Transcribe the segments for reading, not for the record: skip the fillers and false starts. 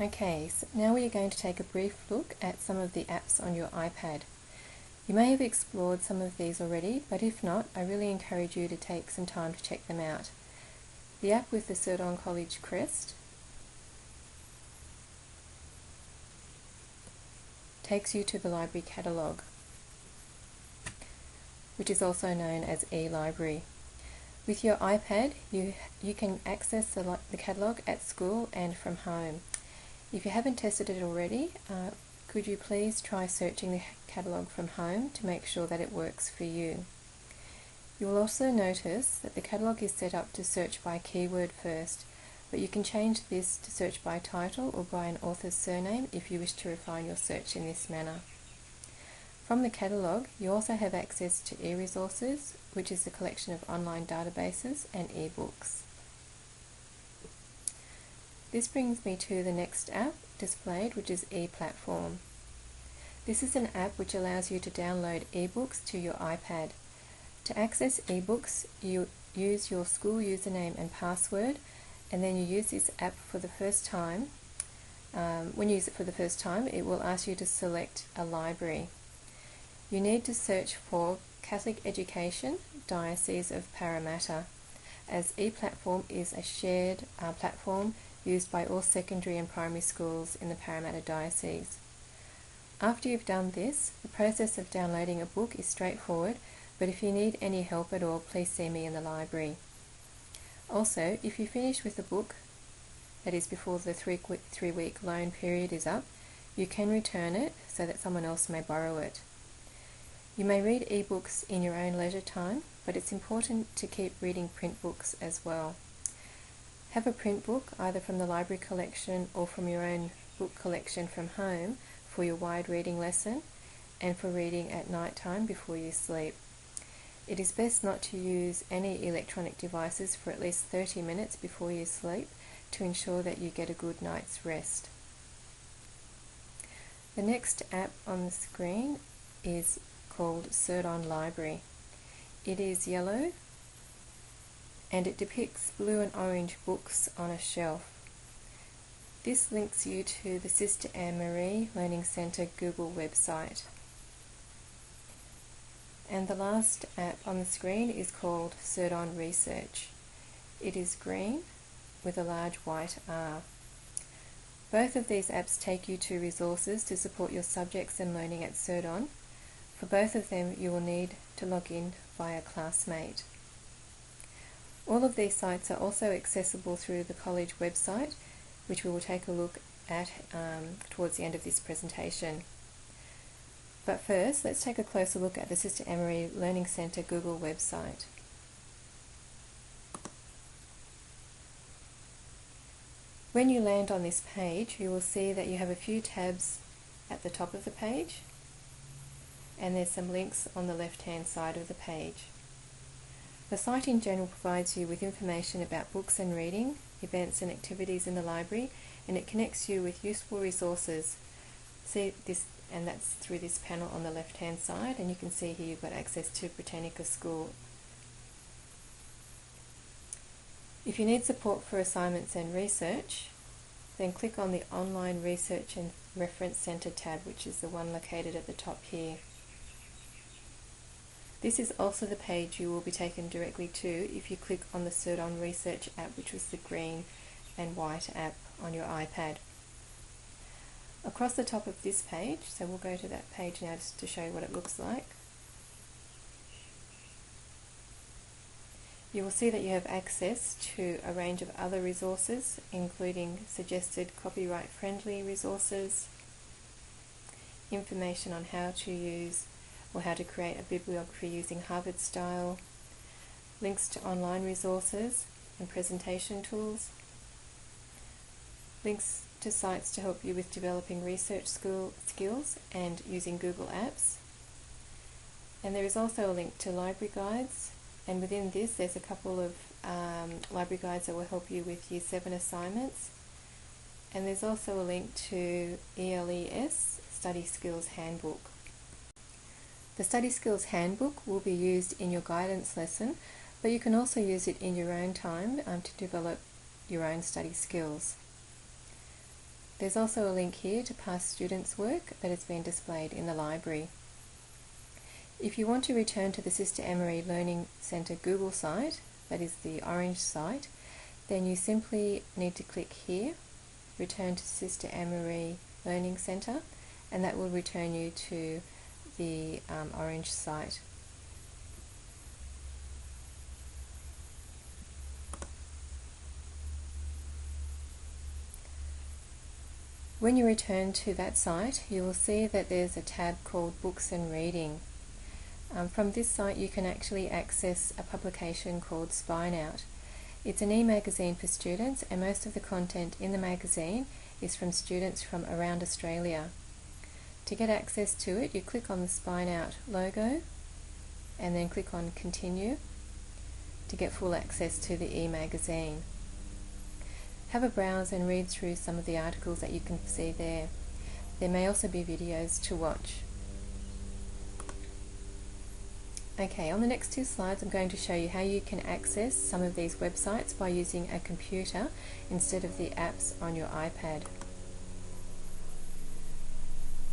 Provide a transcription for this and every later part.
Okay, so now we are going to take a brief look at some of the apps on your iPad. You may have explored some of these already, but if not, I really encourage you to take some time to check them out. The app with the Cerdon College crest takes you to the library catalogue, which is also known as eLibrary. With your iPad, you can access the catalogue at school and from home. If you haven't tested it already, could you please try searching the catalogue from home to make sure that it works for you. You will also notice that the catalogue is set up to search by keyword first, but you can change this to search by title or by an author's surname if you wish to refine your search in this manner. From the catalogue, you also have access to e-resources, which is a collection of online databases and e-books. This brings me to the next app displayed, which is ePlatform. This is an app which allows you to download ebooks to your iPad. To access ebooks, you use your school username and password, and then you use this app for the first time. When you use it for the first time, it will ask you to select a library. You need to search for Catholic Education, Diocese of Parramatta, as ePlatform is a shared platform used by all secondary and primary schools in the Parramatta Diocese. After you've done this, the process of downloading a book is straightforward, but if you need any help at all, please see me in the library. Also, if you finish with a book, that is before the three-week loan period is up, you can return it so that someone else may borrow it. You may read ebooks in your own leisure time, but it's important to keep reading print books as well. Have a print book either from the library collection or from your own book collection from home for your wide reading lesson and for reading at night time before you sleep. It is best not to use any electronic devices for at least 30 minutes before you sleep to ensure that you get a good night's rest. The next app on the screen is called Cerdon Library. It is yellow and it depicts blue and orange books on a shelf. This links you to the Sister Anne Marie Learning Centre Google website. And the last app on the screen is called Cerdon Research. It is green with a large white R. Both of these apps take you to resources to support your subjects and learning at Cerdon. For both of them, you will need to log in via Classmate. All of these sites are also accessible through the college website, which we will take a look at towards the end of this presentation. But first, let's take a closer look at the Sister Anne Marie Learning Centre Google website. When you land on this page, you will see that you have a few tabs at the top of the page, and there's some links on the left-hand side of the page. The site in general provides you with information about books and reading, events and activities in the library, and it connects you with useful resources. See this, and that's through this panel on the left-hand side, and you can see here you've got access to Britannica School. If you need support for assignments and research, then click on the Online Research and Reference Centre tab, which is the one located at the top here. This is also the page you will be taken directly to if you click on the Cerdon Research app, which was the green and white app on your iPad. Across the top of this page, so we'll go to that page now just to show you what it looks like. You will see that you have access to a range of other resources, including suggested copyright-friendly resources, information on how to use or how to create a bibliography using Harvard style, links to online resources and presentation tools, links to sites to help you with developing research skills and using Google Apps. And there is also a link to library guides, and within this there's a couple of library guides that will help you with Year 7 assignments. And there's also a link to ELES Study Skills Handbook. The Study Skills Handbook will be used in your guidance lesson, but you can also use it in your own time to develop your own study skills. There's also a link here to past students' work that has been displayed in the library. If you want to return to the Sister Anne-Marie Learning Centre Google site, that is the orange site, then you simply need to click here, Return to Sister Anne-Marie Learning Centre, and that will return you to the orange site. When you return to that site, you will see that there's a tab called Books and Reading. From this site you can actually access a publication called Spine Out. It's an e-magazine for students, and most of the content in the magazine is from students from around Australia. To get access to it, you click on the Spine Out logo and then click on Continue to get full access to the e-magazine. Have a browse and read through some of the articles that you can see there. There may also be videos to watch. Okay, on the next two slides I'm going to show you how you can access some of these websites by using a computer instead of the apps on your iPad.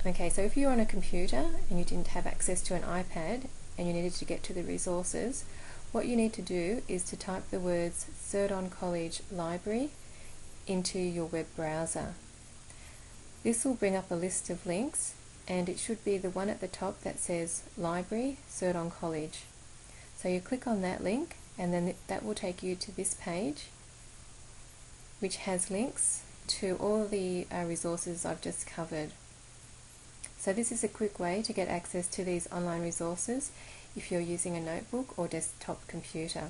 Okay, so if you're on a computer and you didn't have access to an iPad and you needed to get to the resources, what you need to do is to type the words Cerdon College Library into your web browser. This will bring up a list of links, and it should be the one at the top that says Library Cerdon College. So you click on that link and then that will take you to this page, which has links to all the resources I've just covered. So this is a quick way to get access to these online resources if you're using a notebook or desktop computer.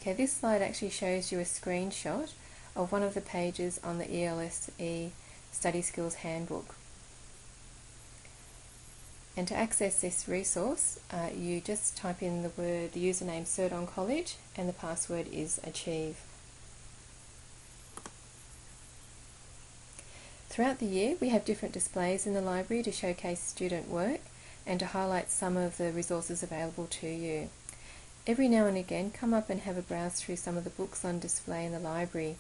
Okay, this slide actually shows you a screenshot of one of the pages on the ELSE Study Skills Handbook. And to access this resource, you just type in the username Cerdon College, and the password is Achieve. Throughout the year, we have different displays in the library to showcase student work and to highlight some of the resources available to you. Every now and again, come up and have a browse through some of the books on display in the library.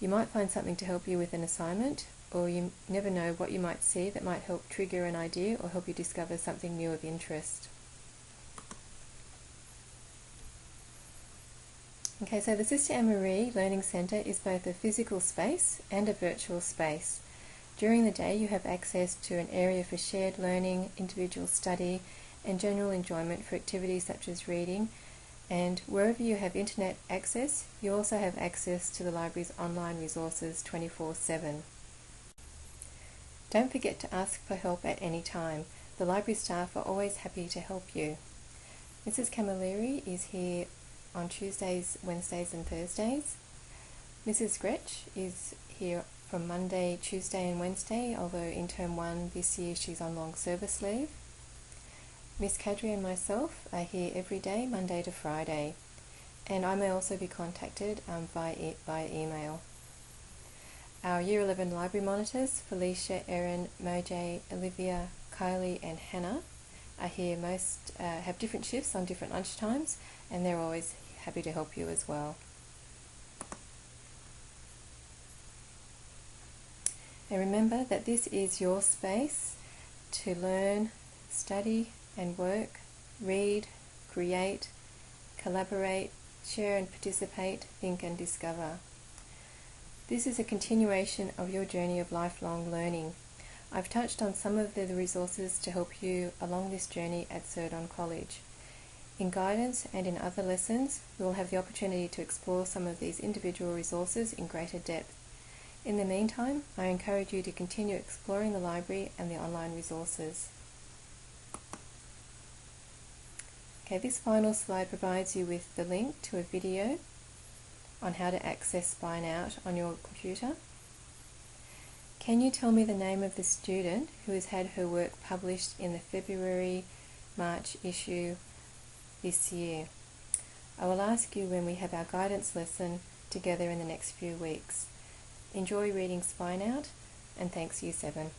You might find something to help you with an assignment, or you never know what you might see that might help trigger an idea or help you discover something new of interest. Okay, so the Sister Anne-Marie Learning Centre is both a physical space and a virtual space. During the day you have access to an area for shared learning, individual study and general enjoyment for activities such as reading, and wherever you have internet access, you also have access to the library's online resources 24/7. Don't forget to ask for help at any time. The library staff are always happy to help you. Mrs. Camilleri is here on Tuesdays, Wednesdays and Thursdays. Mrs. Gretsch is here from Monday, Tuesday and Wednesday, although in Term 1 this year she's on long service leave. Miss Kadri and myself are here every day, Monday to Friday, and I may also be contacted via email. Our Year 11 library monitors, Felicia, Erin, Mojay, Olivia, Kylie and Hannah, are here have different shifts on different lunchtimes, and they're always happy to help you as well. And remember that this is your space to learn, study and work, read, create, collaborate, share and participate, think and discover. This is a continuation of your journey of lifelong learning. I've touched on some of the resources to help you along this journey at Cerdon College. In guidance and in other lessons, we will have the opportunity to explore some of these individual resources in greater depth. In the meantime, I encourage you to continue exploring the library and the online resources. Okay, this final slide provides you with the link to a video on how to access Spine Out on your computer. Can you tell me the name of the student who has had her work published in the February-March issue this year? I will ask you when we have our guidance lesson together in the next few weeks. Enjoy reading Spine Out, and thanks Year 7.